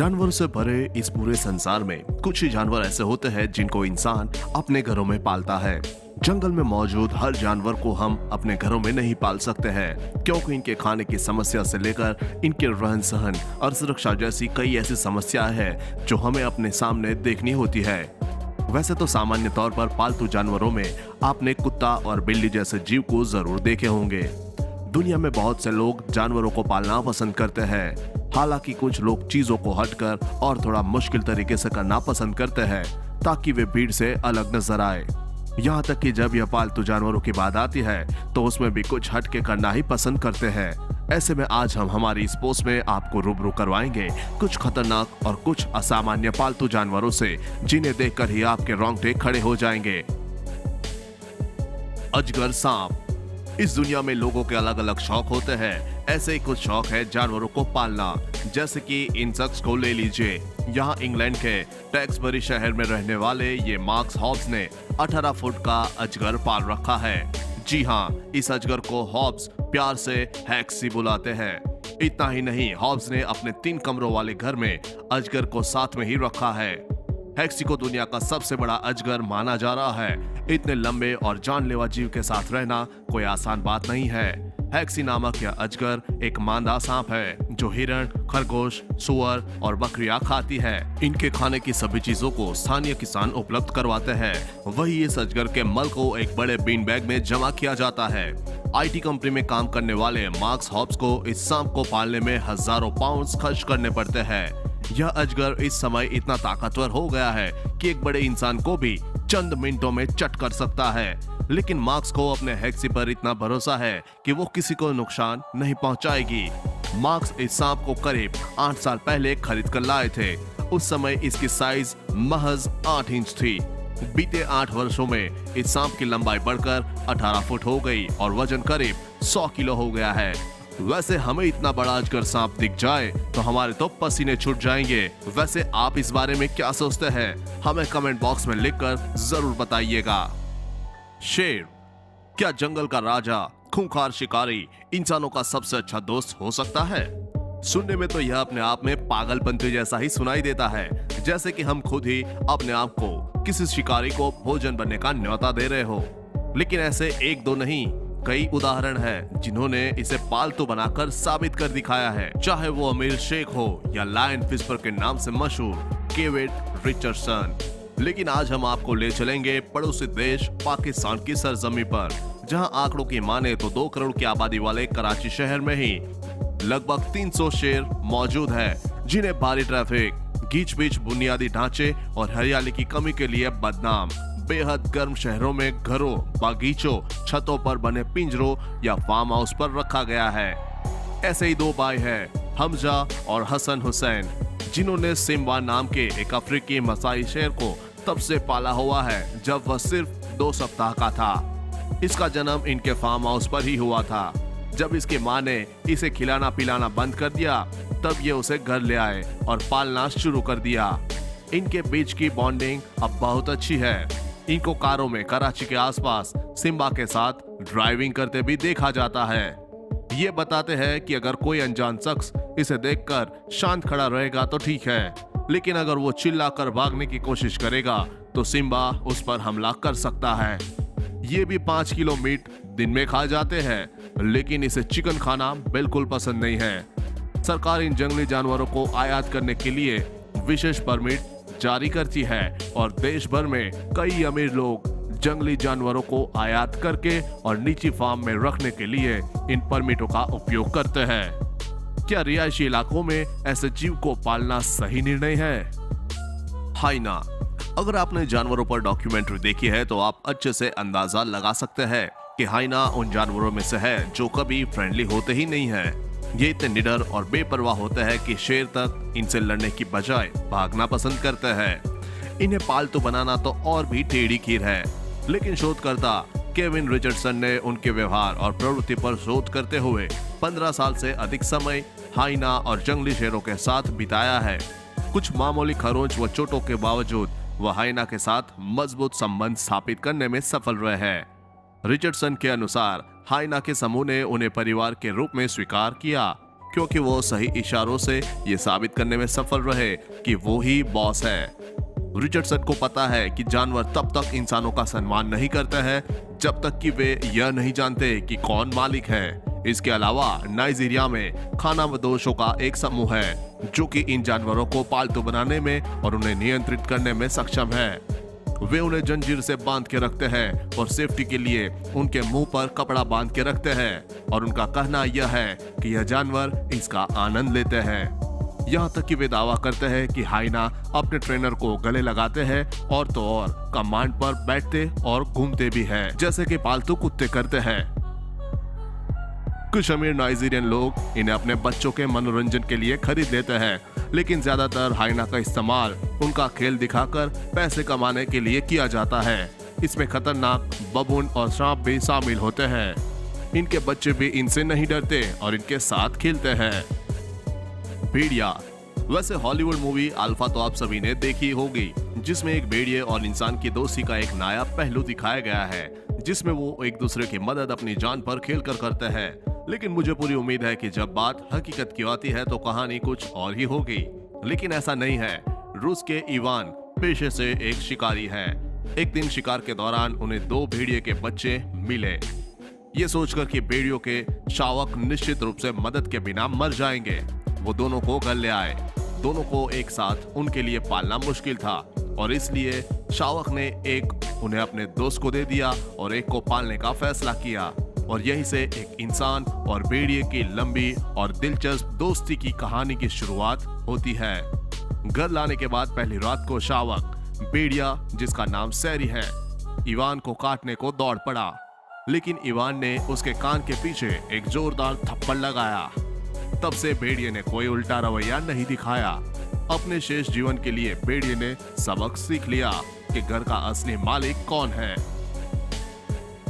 जानवरों से भरे इस पूरे संसार में कुछ ही जानवर ऐसे होते हैं जिनको इंसान अपने घरों में पालता है। जंगल में मौजूद हर जानवर को हम अपने घरों में नहीं पाल सकते हैं, क्योंकि इनके खाने की समस्या से लेकर इनके रहन सहन और सुरक्षा जैसी कई ऐसी समस्याएं हैं जो हमें अपने सामने देखनी होती है। वैसे तो सामान्य तौर पर पालतू जानवरों में आपने कुत्ता और बिल्ली जैसे जीव को जरूर देखे होंगे। दुनिया में बहुत से लोग जानवरों को पालना पसंद करते हैं। हालांकि कुछ लोग चीजों को हटकर और थोड़ा मुश्किल तरीके से करना पसंद करते हैं ताकि वे भीड़ से अलग नजर आए। यहाँ तक कि जब यह पालतू जानवरों की बात आती है तो उसमें भी कुछ हटके करना ही पसंद करते हैं। ऐसे में आज हम हमारी इस पोस्ट में आपको रूबरू करवाएंगे कुछ खतरनाक और कुछ असामान्य पालतू जानवरों से जिन्हें देखकर ही आपके रोंगटे खड़े हो जाएंगे। अजगर सांप। इस दुनिया में लोगों के अलग अलग शौक होते हैं। ऐसे ही कुछ शौक है जानवरों को पालना, जैसे कि इंसेक्ट्स को ले लीजिए। यहाँ इंग्लैंड के टैक्सबरी शहर में रहने वाले ये मार्क्स हॉब्स ने 18 फुट का अजगर पाल रखा है। जी हाँ, इस अजगर को हॉब्स प्यार से हैक्सी बुलाते हैं। इतना ही नहीं, हॉब्स ने अपने 3 कमरों वाले घर में अजगर को साथ में ही रखा है। हैक्सी को दुनिया का सबसे बड़ा अजगर माना जा रहा है। इतने लंबे और जानलेवा जीव के साथ रहना कोई आसान बात नहीं है। हैक्सी नामक यह अजगर एक मादा सांप है जो हिरण, खरगोश, सुअर और बकरियां खाती है। इनके खाने की सभी चीजों को स्थानीय किसान उपलब्ध करवाते हैं। वही इस अजगर के मल को एक बड़े बीन बैग में जमा किया जाता है। आईटी कंपनी में काम करने वाले मार्क्स हॉब्स को इस सांप को पालने में हजारों पाउंड खर्च करने पड़ते हैं। यह अजगर इस समय इतना ताकतवर हो गया है कि एक बड़े इंसान को भी चंद मिनटों में चट कर सकता है। लेकिन मार्क्स को अपने हैक्सी पर इतना भरोसा है कि वो किसी को नुकसान नहीं पहुंचाएगी। मार्क्स इस सांप को करीब 8 साल पहले खरीद कर लाए थे। उस समय इसकी साइज महज 8 इंच थी। बीते 8 वर्षों में इस सांप की लंबाई बढ़कर 18 फुट हो गई और वजन करीब 100 किलो हो गया है। वैसे हमें इतना बड़ा अजगर सांप दिख जाए तो हमारे तो पसीने छूट जाएंगे। वैसे आप इस बारे में क्या सोचते हैं? हमें कमेंट बॉक्स में लिखकर जरूर बताइएगा। शेर। क्या जंगल का राजा, खूंखार शिकारी इंसानों का सबसे अच्छा दोस्त हो सकता है? सुनने में तो यह अपने आप में पागलपंती जैसा ही सुनाई देता है, जैसे कि हम खुद ही अपने आप को किसी शिकारी को भोजन बनने का न्योता दे रहे हो। लेकिन ऐसे एक दो नहीं, कई उदाहरण हैं जिन्होंने इसे पालतू बनाकर साबित कर दिखाया है। चाहे वो अमीर शेख हो या लायन विस्पर के नाम से मशहूर केविट रिचर्डसन। लेकिन आज हम आपको ले चलेंगे पड़ोसी देश पाकिस्तान की सरजमी पर, जहां आंकड़ों की माने तो 2 करोड़ की आबादी वाले कराची शहर में ही लगभग 300 शेर मौजूद है, जिन्हें भारी ट्रैफिक, गीच बीच बुनियादी ढांचे और हरियाली की कमी के लिए बदनाम बेहद गर्म शहरों में घरों, बागीचों, छतों पर बने पिंजरों या फार्म हाउस पर रखा गया है। ऐसे ही 2 भाई हैं, हमजा और हसन हुसैन, जिन्होंने सिम्बा नाम के एक अफ्रीकी मसाई शेर को तब से पाला हुआ है जब वह सिर्फ 2 सप्ताह का था। इसका जन्म इनके फार्म हाउस पर ही हुआ था। जब इसकी मां ने इसे खिलाना पिलाना बंद कर दिया तब ये उसे घर ले आए और पालना शुरू कर दिया। इनके बीच की बॉन्डिंग अब बहुत अच्छी है। इनको कारों में कराची के आसपास सिम्बा के साथ ड्राइविंग करते भी देखा जाता है। ये बताते हैं कि अगर कोई अनजान शख्स इसे देखकर शांत खड़ा रहेगा तो ठीक है, लेकिन अगर वो चिल्लाकर भागने की कोशिश करेगा तो सिम्बा उस पर हमला कर सकता है। ये भी 5 किलो मीट दिन में खा जाते हैं, लेकिन इसे चिकन खाना बिल्कुल पसंद नहीं है। सरकार इन जंगली जानवरों को आयात करने के लिए विशेष परमिट जारी करती है और देश भर में कई अमीर लोग जंगली जानवरों को आयात करके और निजी फार्म में रखने के लिए इन परमिटों का उपयोग करते हैं। क्या रिहायशी इलाकों में ऐसे जीव को पालना सही निर्णय है? हाइना। अगर आपने जानवरों पर डॉक्यूमेंट्री देखी है तो आप अच्छे से अंदाजा लगा सकते हैं कि हाइना उन जानवरों में से है जो कभी फ्रेंडली होते ही नहीं है। ये इतने निडर और बेपरवाह होते हैं कि शेर तक इनसे लड़ने की बजाय भागना पसंद करते हैं। इन्हें पालतू बनाना तो और भी टेढ़ी खीर है, लेकिन शोधकर्ता केविन रिचर्डसन ने उनके व्यवहार और प्रवृत्ति पर शोध करते हुए 15 साल से अधिक समय हाइना और जंगली शेरों के साथ बिताया है। कुछ मामूली खरोंच व चोटों के बावजूद वह हाइना के साथ मजबूत संबंध स्थापित करने में सफल रहे हैं। रिचर्डसन के अनुसार हाइना के समूह ने उन्हें परिवार के रूप में स्वीकार किया क्योंकि वो सही इशारों से ये साबित करने में सफल रहे कि वो ही बॉस है। रिचर्डसन को पता है कि जानवर तब तक इंसानों का सम्मान नहीं करते हैं जब तक कि वे यह नहीं जानते कि कौन मालिक है। इसके अलावा नाइजीरिया में खानाबदोशों का एक समूह है जो कि इन जानवरों को पालतू बनाने में और उन्हें नियंत्रित करने में सक्षम है। वे उन्हें जंजीर से बांध के रखते हैं और सेफ्टी के लिए उनके मुंह पर कपड़ा बांध के रखते हैं और उनका कहना यह है कि यह जानवर इसका आनंद लेते हैं। यहाँ तक कि वे दावा करते हैं कि हाइना अपने ट्रेनर को गले लगाते हैं और तो और कमांड पर बैठते और घूमते भी हैं, जैसे कि पालतू कुत्ते करते हैं। कुछ अमीर नाइजीरियन लोग इन्हें अपने बच्चों के मनोरंजन के लिए खरीद लेते हैं, लेकिन ज्यादातर हाइना का इस्तेमाल उनका खेल दिखाकर पैसे कमाने के लिए किया जाता है। इसमें खतरनाक बबून और सांप भी शामिल होते हैं। इनके बच्चे भी इनसे नहीं डरते और इनके साथ खेलते हैं। भेड़िया। वैसे हॉलीवुड मूवी अल्फा तो आप सभी ने देखी होगी, जिसमें एक भेड़िए और इंसान की दोस्ती का एक नया पहलू दिखाया गया है, जिसमें वो एक दूसरे की मदद अपनी जान पर खेलकर करते हैं। लेकिन मुझे पूरी उम्मीद है कि जब बात हकीकत की आती है तो कहानी कुछ और ही होगी, लेकिन ऐसा नहीं है। रूस के इवान पेशे से एक शिकारी है। एक दिन शिकार के दौरान उन्हें 2 भेड़िए के बच्चे मिले। ये सोचकर कि भेड़ियों के शावक निश्चित रूप से मदद के बिना मर जाएंगे, वो दोनों को घर ले आए। दोनों को एक साथ उनके लिए पालना मुश्किल था और इसलिए शावक ने एक उन्हें अपने दोस्त को दे दिया और एक को पालने का फैसला किया। और यहीं से एक इंसान और भेड़िए की लंबी और दिलचस्प दोस्ती की कहानी की शुरुआत होती है। घर लाने के बाद पहली रात को शावक भेड़िया, जिसका नाम सैरी है, इवान को काटने को दौड़ पड़ा, लेकिन इवान ने उसके कान के पीछे एक जोरदार थप्पड़ लगाया। तब से भेड़िए ने कोई उल्टा रवैया नहीं दिखाया। अपने शेष जीवन के लिए भेड़िए ने सबक सीख लिया कि घर का असली मालिक कौन है।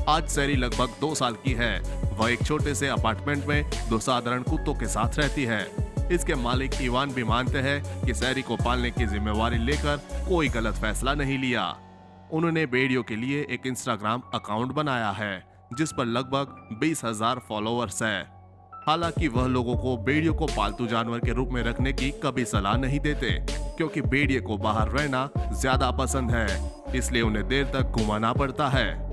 आज सैरी लगभग 2 साल की है। वह एक छोटे से अपार्टमेंट में 2 साधारण कुत्तों के साथ रहती है। इसके मालिक इवान भी मानते हैं कि सैरी को पालने की जिम्मेवारी लेकर कोई गलत फैसला नहीं लिया। उन्होंने भेड़ियों के लिए एक इंस्टाग्राम अकाउंट बनाया है जिस पर लगभग 20,000 फॉलोअर्स है। हालांकि वह लोगों को भेड़ियों को पालतू जानवर के रूप में रखने की कभी सलाह नहीं देते, क्योंकि भेड़िए को बाहर रहना ज्यादा पसंद है, इसलिए उन्हें देर तक घुमाना पड़ता है।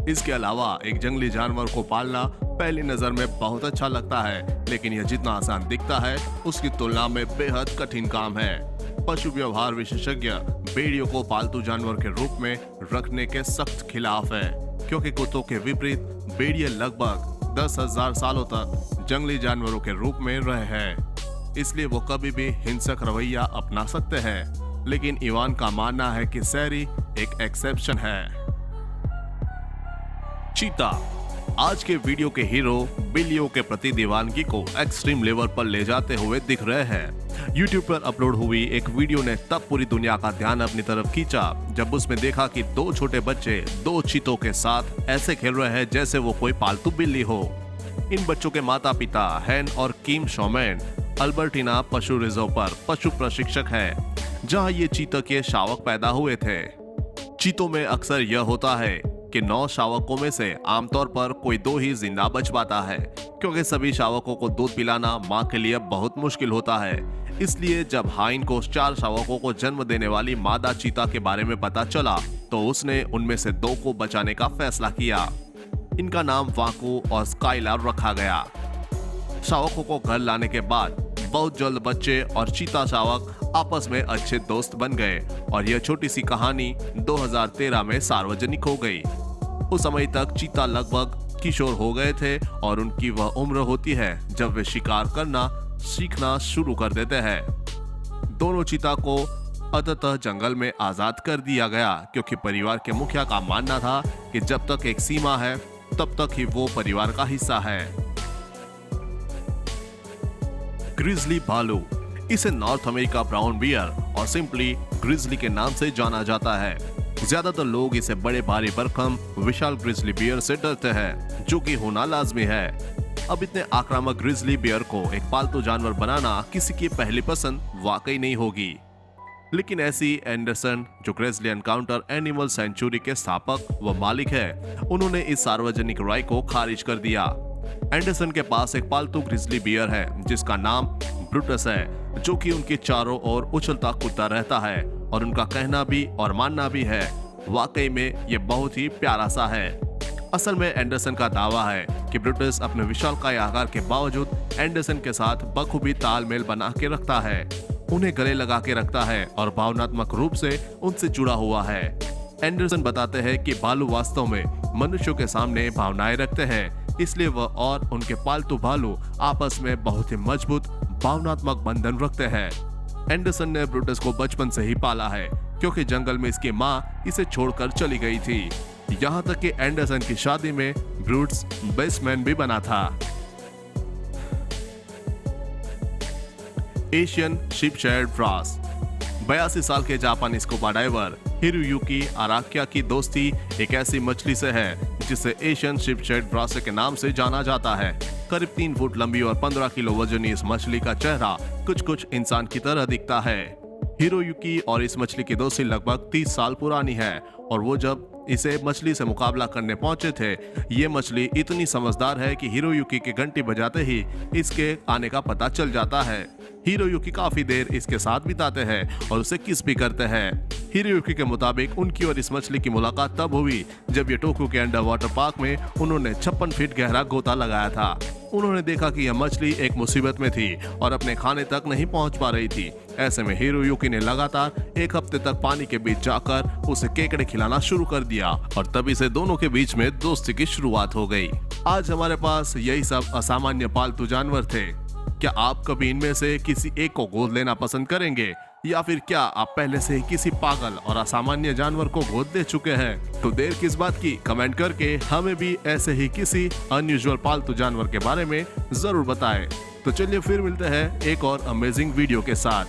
इसके अलावा एक जंगली जानवर को पालना पहली नजर में बहुत अच्छा लगता है, लेकिन यह जितना आसान दिखता है उसकी तुलना में बेहद कठिन काम है। पशु व्यवहार विशेषज्ञ भेड़ियों को पालतू जानवर के रूप में रखने के सख्त खिलाफ है, क्योंकि कुत्तों के विपरीत भेड़िए लगभग 10,000 सालों तक जंगली जानवरों के रूप में रहे हैं। इसलिए वो कभी भी हिंसक रवैया अपना सकते हैं। लेकिन इवान का मानना है कि सैरी एक एक्सेप्शन है। चीता। आज के वीडियो के हीरो बिल्लियों के प्रति दीवानगी को एक्सट्रीम लेवल पर ले जाते हुए दिख रहे हैं। YouTube पर अपलोड हुई एक वीडियो ने तब पूरी दुनिया का ध्यान अपनी तरफ खींचा जब उसमें देखा कि 2 छोटे बच्चे 2 चीतों के साथ ऐसे खेल रहे हैं जैसे वो कोई पालतू बिल्ली हो। इन बच्चों के माता पिता हैन और किम शोमैन अल्बर्टिना पशु रिजर्व पर पशु प्रशिक्षक है, जहां ये चीता के शावक पैदा हुए थे। चीतों में अक्सर यह होता है कि 9 शावकों में से आमतौर पर कोई 2 ही जिंदा बच पाता है, क्योंकि सभी शावकों को दूध पिलाना मां के लिए बहुत मुश्किल होता है। इसलिए जब हाइन को 4 शावकों को जन्म देने वाली मादा चीता के बारे में पता चला तो उसने उनमें से 2 को बचाने का फैसला किया। इनका नाम वाकू और स्काइलर रखा गया। शावकों को घर लाने के बाद बहुत जल्द बच्चे और चीता शावक आपस में अच्छे दोस्त बन गए और यह छोटी सी कहानी 2013 में सार्वजनिक हो गई। उस समय तक चीता लगभग किशोर हो गए थे और उनकी वह उम्र होती है जब वे शिकार करना सीखना शुरू कर देते हैं। दोनों चीता को अंततः जंगल में आजाद कर दिया गया, क्योंकि परिवार के मुखिया का मानना था कि जब तक एक सीमा है तब तक ही वो परिवार का हिस्सा है। ग्रिजली भालू। इसे नॉर्थ अमेरिका ब्राउन बियर और सिंपली ग्रिजली के नाम से जाना जाता है। ज्यादातर लोग इसे बड़े भारी भरकम विशाल ग्रिजली बियर से डरते हैं, जो कि होना लाजमी है। अब इतने आक्रामक ग्रिजली बियर को एक पालतू जानवर बनाना किसी की पहली पसंद वाकई नहीं होगी। लेकिन ऐसी एंडरसन, जो ग्रिजली एनकाउंटर एनिमल सेंचुरी के स्थापक व मालिक है, उन्होंने इस सार्वजनिक राय को खारिज कर दिया। एंडरसन के पास एक पालतू ग्रिजली बियर है जिसका नाम ब्रूटस है, जो कि उनके चारों ओर उछलता कूदता रहता है और उनका कहना भी और मानना भी है। वाकई में ये बहुत ही प्यारा सा है। असल में एंडरसन का दावा है कि ब्रूटस अपने विशालकाय आकार के बावजूद एंडरसन के साथ बखूबी तालमेल बना के रखता है, उन्हें गले लगा के रखता है और भावनात्मक रूप से उनसे जुड़ा हुआ है। एंडरसन बताते हैं कि भालू वास्तव में मनुष्यों के सामने भावनाएं रखते हैं, इसलिए वह और उनके पालतू भालू आपस में बहुत ही मजबूत भावनात्मक बंधन रखते हैं। एंडरसन ने ब्रूटस को बचपन से ही पाला है, क्योंकि जंगल में इसकी माँ इसे छोड़कर चली गई थी। यहाँ तक कि एंडरसन की शादी में ब्रूटस बेस्ट मैन भी बना था। Asian शिपशेयर्ड brass. 82 साल के जापानी स्कूबा डाइवर हिरोयुकी अराकिया की दोस्ती एक ऐसी मछली से है जिसे एशियन शिपशेयर्ड ब्रास के नाम से जाना जाता है। करीब 3 फुट लंबी और 15 किलो वजनी इस मछली का चेहरा कुछ इंसान की तरह दिखता है। हिरोयुकी और इस मछली की दोस्ती लगभग 30 साल पुरानी है और वो जब इसे मछली से मुकाबला करने पहुंचे थे, ये मछली इतनी समझदार है कि हिरोयुकी की घंटी बजाते ही इसके आने का पता चल जाता है। हिरोयुकी काफी देर इसके साथ बिताते हैं और उसे किस भी करते हैं। हिरोयुकी के मुताबिक उनकी और इस मछली की मुलाकात तब हुई जब ये टोक्यो के अंडर वाटर पार्क में उन्होंने 56 फीट गहरा गोता लगाया था। उन्होंने देखा कि यह मछली एक मुसीबत में थी और अपने खाने तक नहीं पहुंच पा रही थी। ऐसे में हिरोयुकी ने लगातार 1 हफ्ते तक पानी के बीच जाकर उसे केकड़े खिलाना शुरू कर दिया और तभी से दोनों के बीच में दोस्ती की शुरुआत हो गई। आज हमारे पास यही सब असामान्य पालतू जानवर थे। क्या आप कभी इनमें से किसी एक को गोद लेना पसंद करेंगे, या फिर क्या आप पहले से ही किसी पागल और असामान्य जानवर को गोद ले चुके हैं? तो देर किस बात की, कमेंट करके हमें भी ऐसे ही किसी अनयूजुअल पालतू जानवर के बारे में जरूर बताएं। तो चलिए फिर मिलते हैं एक और अमेजिंग वीडियो के साथ।